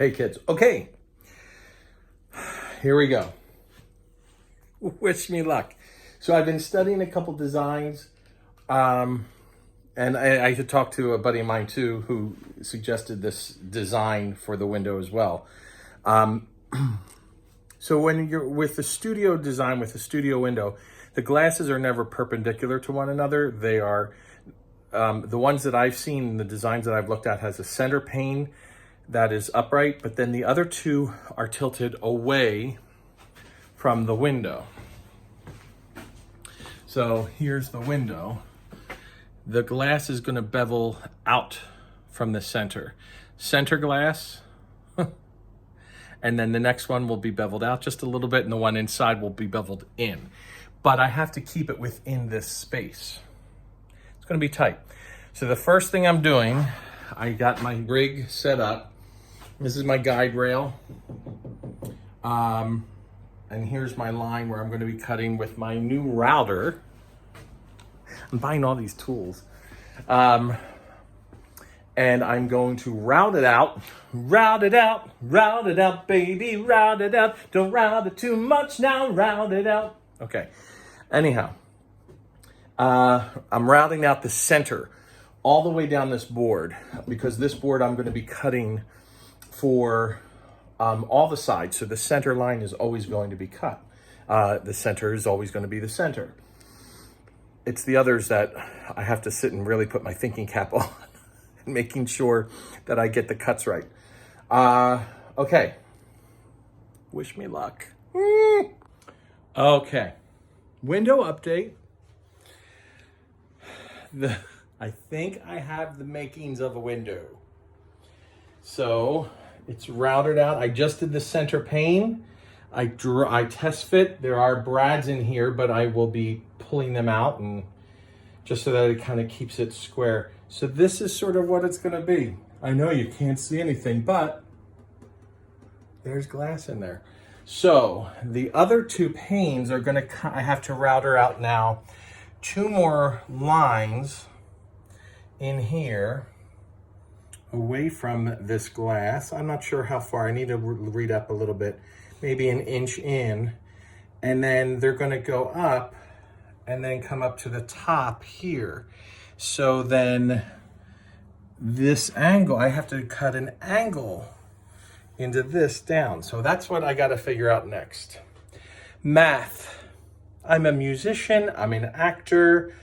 Hey kids, okay, here we go. Wish me luck. So I've been studying a couple designs, and I should talk to a buddy of mine too who suggested this design for the window as well. So when you're with the studio design, with the studio window, the glasses are never perpendicular to one another. They are, the ones that I've seen, the designs that I've looked at, has a center pane that is upright, but then the other two are tilted away from the window. So here's the window. The glass is going to bevel out from the center glass. And then the next one will be beveled out just a little bit, and the one inside will be beveled in. But I have to keep it within this space. It's going to be tight. So the first thing I'm doing, I got my rig set up. This is my guide rail. And here's my line where I'm going to be cutting with my new router. I'm buying all these tools. And I'm going to route it out, baby, route it out. Don't route it too much now, route it out. Okay, anyhow, I'm routing out the center all the way down this board, because this board I'm going to be cutting for all the sides. So the center line is always going to be cut. The center is always going to be the center. It's the others that I have to sit and really put my thinking cap on, making sure that I get the cuts right. Okay. Wish me luck. Okay. Window update. I think I have the makings of a window. So it's routed out. I just did the center pane. I test fit. There are brads in here, but I will be pulling them out, and just so that it kind of keeps it square. So this is sort of what it's going to be. I know you can't see anything, but there's glass in there. So the other two panes are going to, I have to router out now 2 more lines in here away from this glass. I'm not sure how far. I need to read up a little bit, maybe 1 inch in, and then they're going to go up and then come up to the top here. So then this angle, I have to cut an angle into this down. So that's what I got to figure out next. Math. I'm a musician, I'm an actor.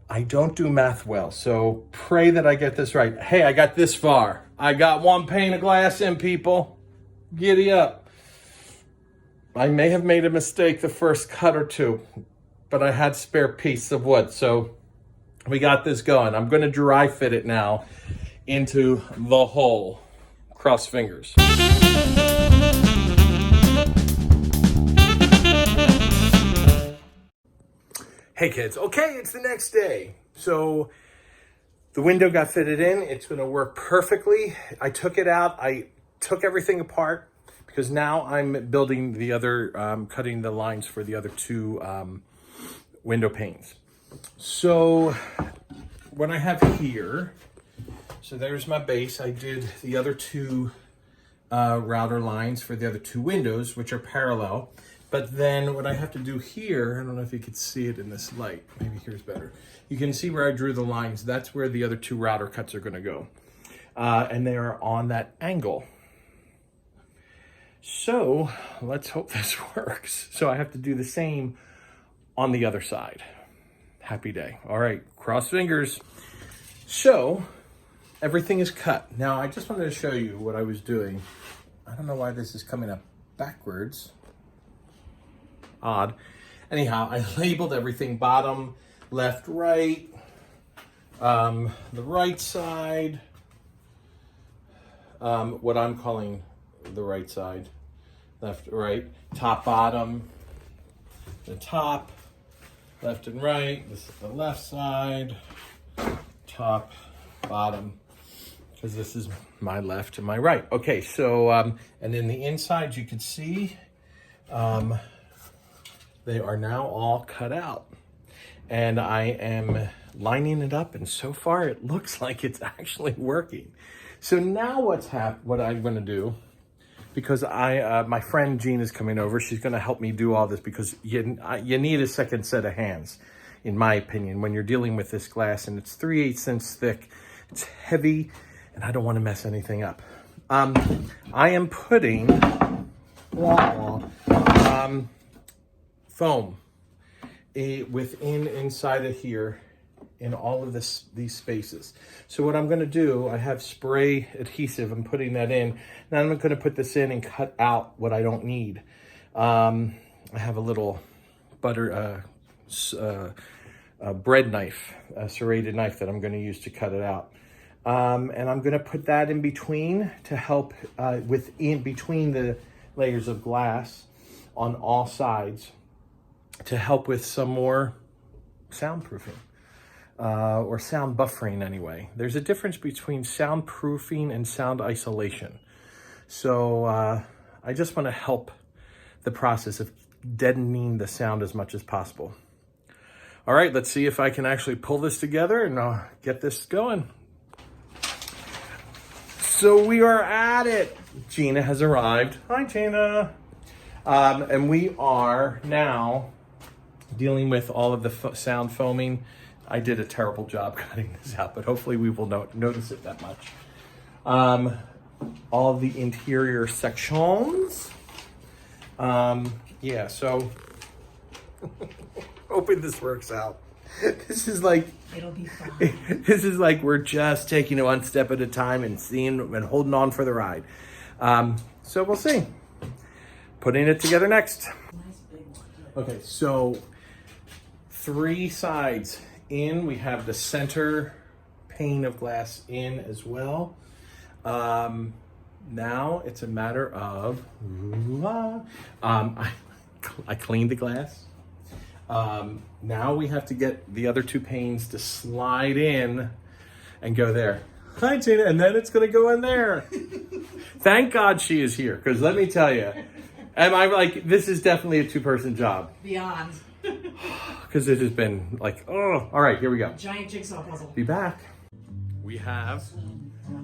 I don't do math well, so pray that I get this right. Hey, I got this far. I got 1 pane of glass in, people. Giddy up. I may have made a mistake the first cut or two, but I had spare piece of wood, so we got this going. I'm going to dry fit it now into the hole. Cross fingers. Hey kids, okay, it's the next day. So the window got fitted in. It's going to work perfectly. I took it out. I took everything apart because now I'm building the other, cutting the lines for the other 2 window panes. So what I have here, so there's my base. I did the other 2 router lines for the other 2 windows, which are parallel. But then what I have to do here, I don't know if you could see it in this light. Maybe here's better. You can see where I drew the lines. That's where the other 2 router cuts are going to go. And they are on that angle. So let's hope this works. So I have to do the same on the other side. Happy day. All right, cross fingers. So everything is cut. Now I just wanted to show you what I was doing. I don't know why this is coming up backwards. Odd. Anyhow, I labeled everything bottom, left, right, the right side, what I'm calling the right side, left, right, top, bottom, the top, left and right, this is the left side, top, bottom, because this is my left and my right. Okay, so, and then the inside you can see, they are now all cut out, and I am lining it up, and so far it looks like it's actually working. So now what I'm gonna do, because my friend Jean is coming over, she's gonna help me do all this because you need a second set of hands, in my opinion, when you're dealing with this glass, and it's 3/8 inch thick, it's heavy, and I don't wanna mess anything up. I am putting foam inside of here in all of these spaces. So what I'm going to do, I have spray adhesive. I'm putting that in. Now I'm going to put this in and cut out what I don't need. I have a little bread knife, a serrated knife that I'm going to use to cut it out. And I'm going to put that in between to help in between the layers of glass on all sides to help with some more soundproofing. Or sound buffering anyway. There's a difference between soundproofing and sound isolation. So I just want to help the process of deadening the sound as much as possible. All right, let's see if I can actually pull this together and get this going. So we are at it. Gina has arrived. Hi, Gina. And we are now dealing with all of the sound foaming. I did a terrible job cutting this out, but hopefully we will notice it that much. All of the interior sections. Yeah, so hoping this works out. This is like, it'll be fine. This is like we're just taking it one step at a time and seeing and holding on for the ride. So we'll see. Putting it together next. Nice big one. Okay, so 3 sides in. We have the center pane of glass in as well. Now it's a matter of I cleaned the glass. Now we have to get the other 2 panes to slide in and go there. Hi, Tina, and then it's gonna go in there. Thank God she is here, because let me tell you, this is definitely a 2-person job. Beyond. Because it has been like, oh, all right, here we go. Giant jigsaw puzzle. Be back. We have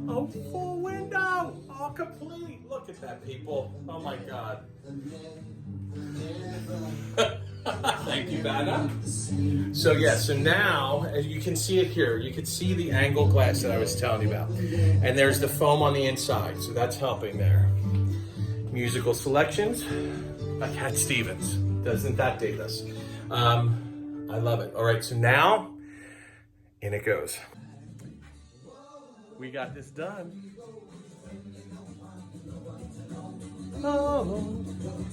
a full window, all complete. Look at that, people. Oh my God. Thank you, Vanna. So yeah, so now, as you can see it here, you can see the angled glass that I was telling you about. And there's the foam on the inside, so that's helping there. Musical selections by Cat Stevens. Doesn't that date us? I love it. All right, so now, in it goes. We got this done. Oh,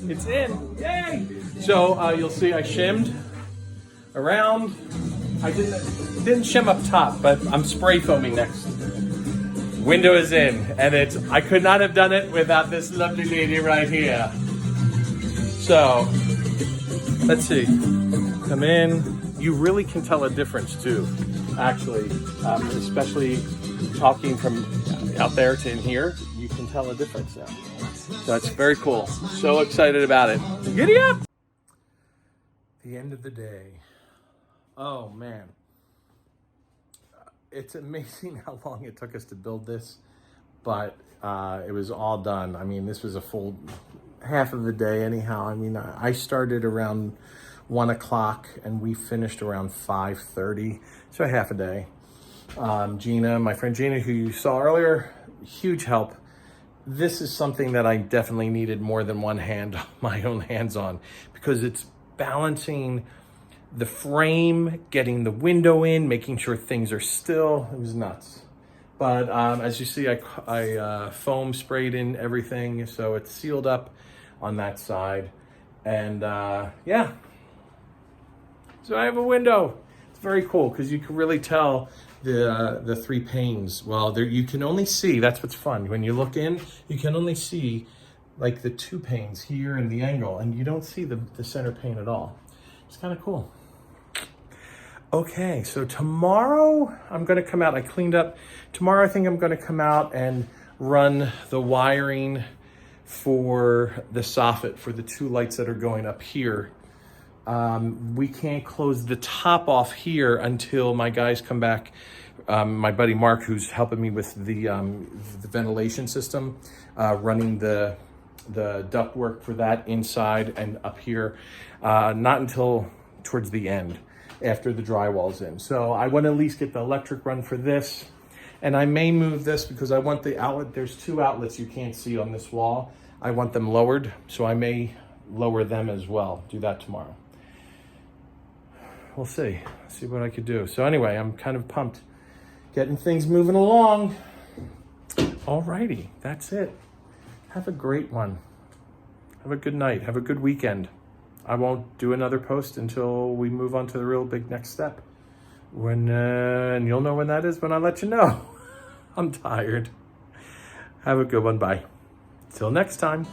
it's in. Yay! So you'll see I shimmed around. I didn't shim up top, but I'm spray foaming next. Window is in, and I could not have done it without this lovely lady right here. So let's see. Come in. You really can tell a difference too, actually, especially talking from out there to in here. You can tell a difference now. So it's very cool. So excited about it. Giddy up! The end of the day. Oh man. It's amazing how long it took us to build this, but it was all done. I mean, this was a full half of the day anyhow. I mean, I started around 1 o'clock and we finished around 5:30, so half a day. Gina, my friend Gina, who you saw earlier, huge help. This is something that I definitely needed more than my own hands on, because it's balancing the frame, getting the window in, making sure things are still. It was nuts. But as you see, I foam sprayed in everything, so it's sealed up on that side. And yeah, so I have a window. It's very cool because you can really tell the 3 panes. Well, there you can only see, that's what's fun. When you look in, you can only see like the 2 panes here and the angle, and you don't see the center pane at all. It's kind of cool. Okay, so tomorrow I'm gonna come out, I cleaned up. Tomorrow I think I'm gonna come out and run the wiring for the soffit, for the 2 lights that are going up here We can't close the top off here until my guys come back. My buddy Mark, who's helping me with the ventilation system, running the ductwork for that inside and up here, not until towards the end, after the drywall's in. So I want to at least get the electric run for this. And I may move this because I want the outlet. There's 2 outlets you can't see on this wall. I want them lowered, so I may lower them as well. Do that tomorrow. We'll see what I could do. So anyway, I'm kind of pumped. Getting things moving along. Alrighty, that's it. Have a great one. Have a good night. Have a good weekend. I won't do another post until we move on to the real big next step. And you'll know when that is when I let you know. I'm tired. Have a good one. Bye. Till next time.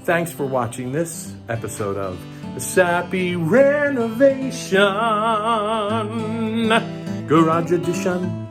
Thanks for watching this episode of the Sappy Renovation Garage Edition.